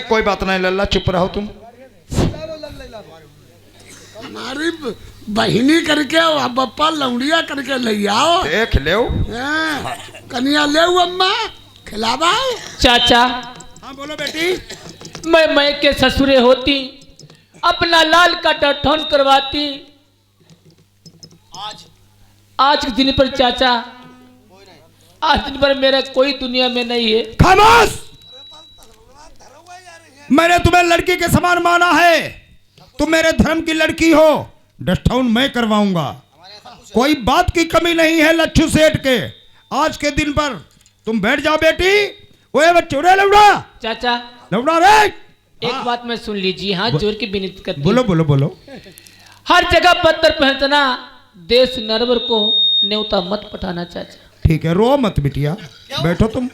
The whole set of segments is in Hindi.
कोई बात नहीं लल्ला, चुप रहो तुम। हमारी बहिनी करके अब बप्पा लौड़िया करके ले आओ। देख ले कन्या ले अम्मा खिलावा। चाचा हाँ बोलो बेटी। मैं के ससुरे होती अपना लाल का डठौन करवाती। आज के दिन पर चाचा, आज दिन पर मेरा कोई दुनिया में नहीं है। खामोश! मैंने तुम्हें लड़की के समान माना है, तुम मेरे धर्म की लड़की हो, डठौन मैं करवाऊंगा। कोई बात की कमी नहीं है लच्छू सेठ के। आज के दिन पर तुम बैठ जाओ बेटी। ओए बच्चों रे लौड़ा, चाचा लौड़ा रे। एक बात में सुन लीजिए, हाथ जोड़ के विनती करती हूं। बोलो बोलो बोलो। हर जगह पत्थर पहनना, देश नरवर को न्योता मत पठाना चाचा। ठीक है, रो मत बिटिया, बैठो तुम।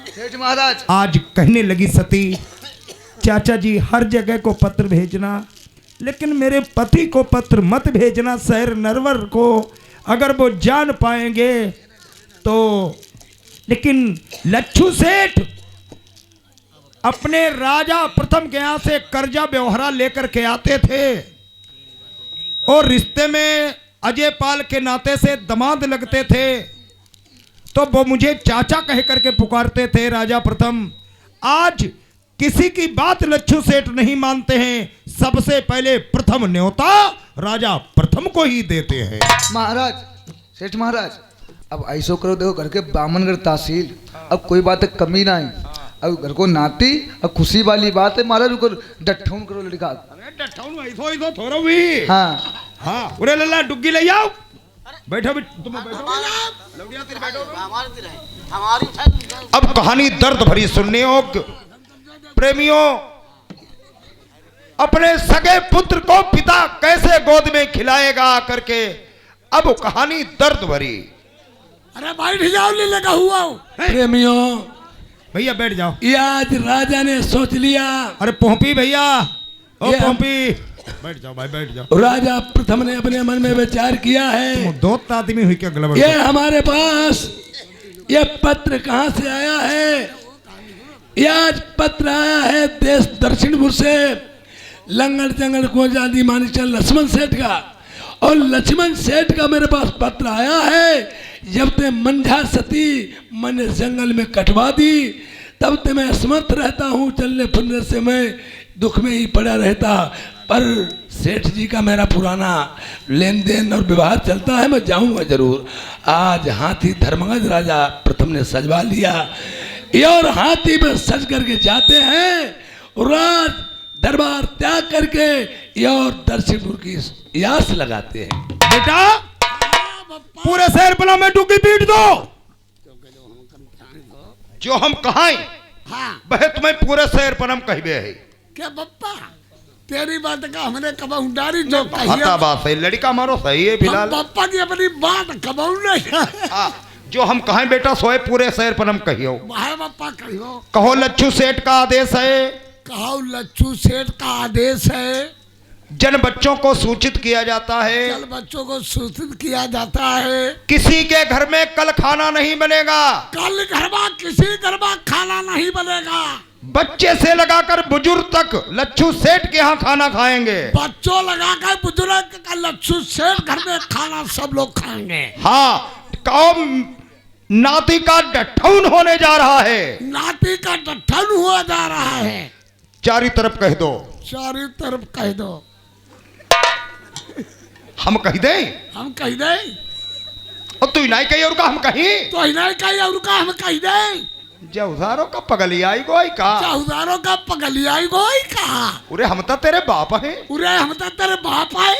सेठ महाराज, आज कहने लगी सती, चाचा जी हर जगह को पत्र भेजना, लेकिन मेरे पति को पत्र मत भेजना शहर नरवर को, अगर वो जान पाएंगे तो। लेकिन लच्छू सेठ अपने राजा प्रथम के यहाँ से कर्जा व्यवहारा लेकर के आते थे और रिश्ते में अजय पाल के नाते से दमाद लगते थे, तो वो मुझे चाचा कह करके पुकारते थे राजा प्रथम। आज किसी की बात लच्छू सेठ नहीं मानते हैं, सबसे पहले प्रथम न्योता राजा प्रथम को ही देते हैं। महाराज, सेठ महाराज, अब ऐसो करो, देखो घर के बामनगढ़ तहसील, अब कोई बात कमी ना है, अब घर को नाती, अब खुशी वाली बात है महाराज। डठौन करो लड़का। थोड़ा भी। हाँ हाँ, उरे लल्ला डुग्गी ले आओ। बैठो तुम बैठो। अब कहानी दर्द भरी सुनने हो प्रेमियों। अपने सगे पुत्र को पिता कैसे गोद में खिलाएगा करके, अब कहानी दर्द भरी। अरे बैठ जाओ, ले लगा हुआ प्रेमियों, भैया बैठ जाओ। ये आज राजा ने सोच लिया। अरे पोंपी भैया, ओ पोंपी, बैठ जाओ भाई, बैठ जाओ। राजा प्रथम ने अपने मन में विचार किया है, दो आदमी हुई क्या गलत। ये हमारे पास ये पत्र कहाँ से आया है? ये आज पत्र आया है देश दक्षिणपुर से, लंगड़ जंगड़ को जादी मानी चल लक्ष्मण सेठ का। और लक्ष्मण सेठ का मेरे पास पत्र आया है, जब ते मंझा सती मैंने जंगल में कटवा दी, तब ते मैं असमर्थ रहता हूँ, चलने फिरने से मैं दुख में ही पड़ा रहता। पर सेठ जी का मेरा पुराना लेन देन और विवाह चलता है, मैं जाऊंगा जरूर। आज हाथी धर्मगज राजा प्रथम ने सजवा लिया, ये और हाथी में सज करके जाते हैं, राज दरबार त्याग करके ये और दर्शनपुर की यास लगाते हैं। बेटा पूरे शहर पला में डुग्गी पीट दो, जो हम कहां वह तुम्हें पूरे शहर पर हम कहबे है। क्या बप्पा तेरी बात का हमने कबाऊ डारी जो हता बात है, लड़का मारो सही है फिलहाल। बप्पा की अपनी बात कबाऊ नहीं। जो हम कहें बेटा सोए पूरे शहर पर हम कहियो। बप्पा कहियो। कहो लच्छू सेठ का आदेश है। कहो लच्छू सेठ का आदेश है। जन बच्चों को सूचित किया जाता है। जन बच्चों को सूचित किया जाता है। किसी के घर में कल खाना नहीं बनेगा। कल घर में किसी घर में खाना नहीं बनेगा। बच्चे से लगाकर बुजुर्ग तक लच्छू सेठ के यहाँ खाना खाएंगे। बच्चों लगाकर बुजुर्ग का लच्छू सेठ घर में खाना सब लोग खाएंगे। हाँ, कौम नाती का डठौन होने जा रहा है। नाती का डठौन हुआ जा रहा है। चारी तरफ कह दो। चारी तरफ कह दो। हम कह दे। हम कह दे। और तू नहीं कही और का हम कहीं। तो नहीं कही और का हम कह दे। जौसारों का पगलियाई गोई का। जौसारों का पगलियाई गोई का। उरे हम तो तेरे बाप है। उरे हम तो तेरे बाप है।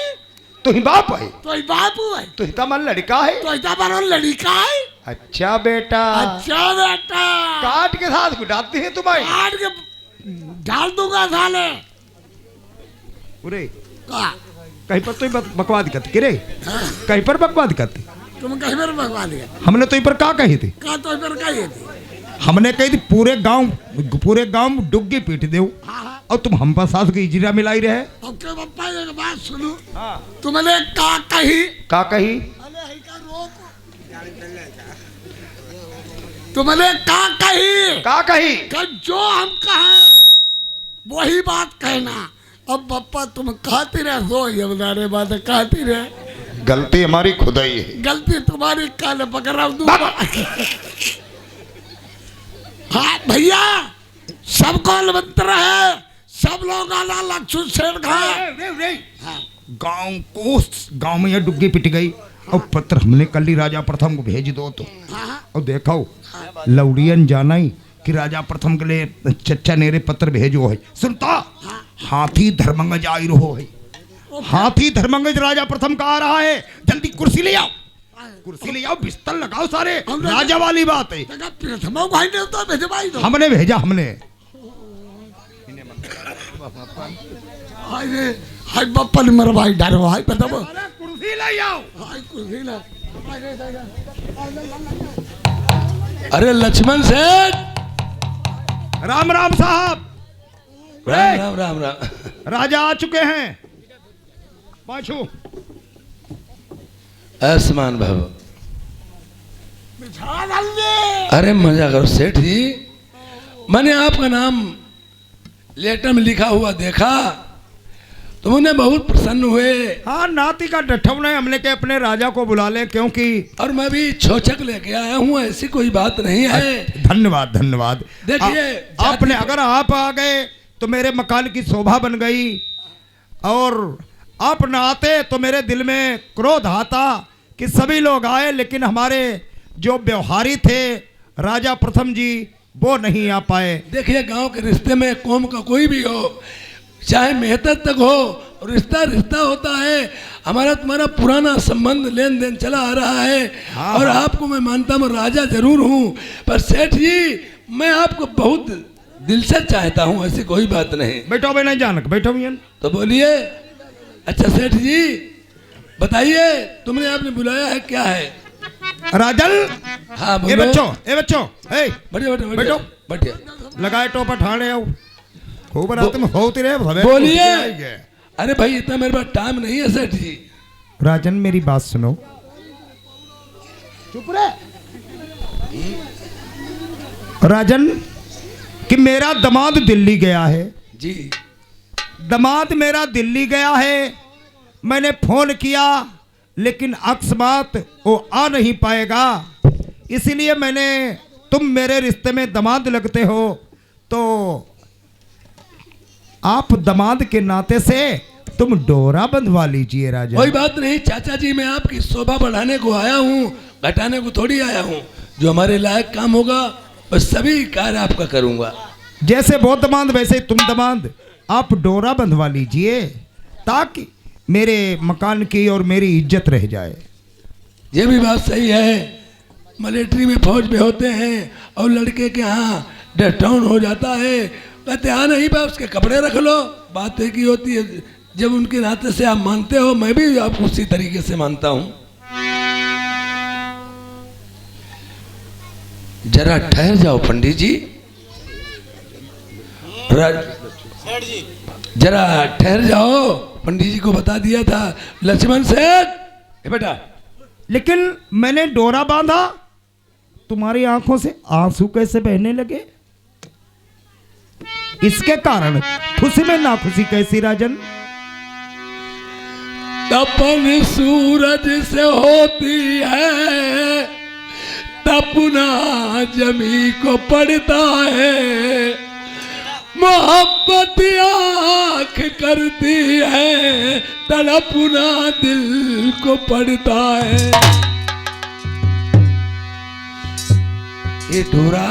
तू ही बाप है। तो ही बाप है। तू ही तो मन लड़का है। तो ही तो मन लड़का है। अच्छा बेटा। अच्छा बेटा। काट के साथ गुटाती है तुम्हारी। काट के डाल दूंगा साले। उरे कहीं पर तो बकवाद करती कि रे। कहीं पर बकवाद करती। तुम कहीं पर बकवाद दिया। हमने तो पर का कही थी। का तो पर कही थी। हमने कही थी पूरे गांव डुग्गी पीट दे। और तुम हम पर सास की इजरा मिलाई रहे। ओके पापा एक बात सुनो। तुमने का कही। का कही। तुमने का कही का कही कि जो हम कहें वही बात कहना। अब पप्पा तुम कहती रहे सो ये बता रहे बात कहती रहे। गलती हमारी खुदाई है। गलती तुम्हारी काल पकड़ा दूंगा। हाँ भैया सबको मंत्र है, सब लोग आना लक्ष्मण सेठ खा। गांव में यह डुग्गी पिट गई और पत्र हमने कल ही राजा प्रथम को भेज दो तो और देखो लौड़ियन जाना ही कि राजा प्रथम के लिए चच्चा नेरे पत्र भेजो है। सुनता हाथी धर्मंगज आई रहो है। हाथी धर्मंगज राजा प्रथम का आ रहा है। जल्दी कुर्सी ले आओ, कुर्सी ले आओ, बिस्तर लगाओ सारे। राजा वाली बात है। भाई ने तो भेजवाई दो। हमने भेजा हमने। हाय रे हाय बप्पा ने मेरा भाई डर भाई पता वो कुर्सी ले आओ। हाय कुर्सी ला। अरे लक्ष्मण सेठ, राम राम साहब। राम राम राम राम। राजा आ चुके हैं। पाछू आसमान भव। बिछा डाल दे। अरे मजा करो सेठ जी, मैंने आपका नाम लेटर में लिखा हुआ देखा तो मुझे बहुत प्रसन्न हुए। हाँ नाती का डठौना है, हमने के अपने राजा को बुला ले क्योंकि और मैं भी छोचक लेके आया हूँ, ऐसी कोई बात नहीं है। धन्यवाद धन्यवाद। देखिए आपने अगर आप आ गए तो मेरे मकान की शोभा बन गई और आप न आते तो मेरे दिल में क्रोध आता कि सभी लोग आए लेकिन हमारे जो व्यवहारी थे राजा प्रथम जी वो नहीं आ पाए। देखिए गांव के रिश्ते में कौम का कोई भी हो, चाहे मेहतर तक हो, रिश्ता रिश्ता होता है। हमारा तुम्हारा पुराना संबंध लेन देन चला आ रहा है। हाँ, और हाँ। आपको मैं मानता हूँ राजा जरूर हूँ, पर सेठ जी मैं आपको बहुत दिल से चाहता हूँ, ऐसी कोई बात नहीं। बैठो भाई नहीं जानक बैठो मियन। तो बोलिए। अच्छा सेठ जी बताइए, तुमने आपने बुलाया है क्या है? राजन हाँ ए बोलो। बच्चों ए बैठो बैठो बैठो। बैठिए। लगाए टोपा ठाणे आओ खूब रात में होती रहे। बोलिए। अरे भाई इतना मेरे पास टाइम नहीं है सेठ जी। राजन मेरी बात सुनो। चुप रहे। राजन कि मेरा दामाद दिल्ली गया है। जी दामाद मेरा दिल्ली गया है। मैंने फोन किया लेकिन अकस्मात वो आ नहीं पाएगा, इसीलिए मैंने तुम मेरे रिश्ते में दामाद लगते हो तो आप दामाद के नाते से तुम डोरा बंधवा लीजिए। राजा कोई बात नहीं चाचा जी, मैं आपकी शोभा बढ़ाने को आया हूँ, घटाने को थोड़ी आया हूँ। जो हमारे लायक काम होगा बस सभी कार्य आपका करूँगा। जैसे वो दामाद वैसे तुम दामाद, आप डोरा बंधवा लीजिए ताकि मेरे मकान की और मेरी इज्जत रह जाए। ये भी बात सही है। मिलिट्री में फौज में होते हैं और लड़के के यहाँ डेथ डाउन हो जाता है, कहते हाँ नहीं बा उसके कपड़े रख लो, बात एक ही होती है। जब उनके नाते से आप मानते हो, मैं भी आपको उसी तरीके से मानता हूँ। जरा ठहर जाओ पंडित जी, जरा ठहर जाओ। पंडित जी को बता दिया था लक्ष्मण सेठ बेटा। लेकिन मैंने डोरा बांधा, तुम्हारी आंखों से आंसू कैसे बहने लगे? इसके कारण खुशी में ना खुशी कैसी राजन? तपन सूरज से होती है, तपना जमी को पड़ता है। मोहब्बत आँख करती है, तड़पना दिल को पड़ता है। ये डोरा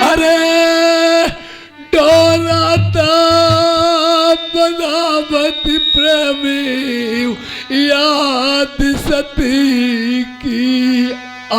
अरे डोरा था बनावती प्रेमी, याद सती की आ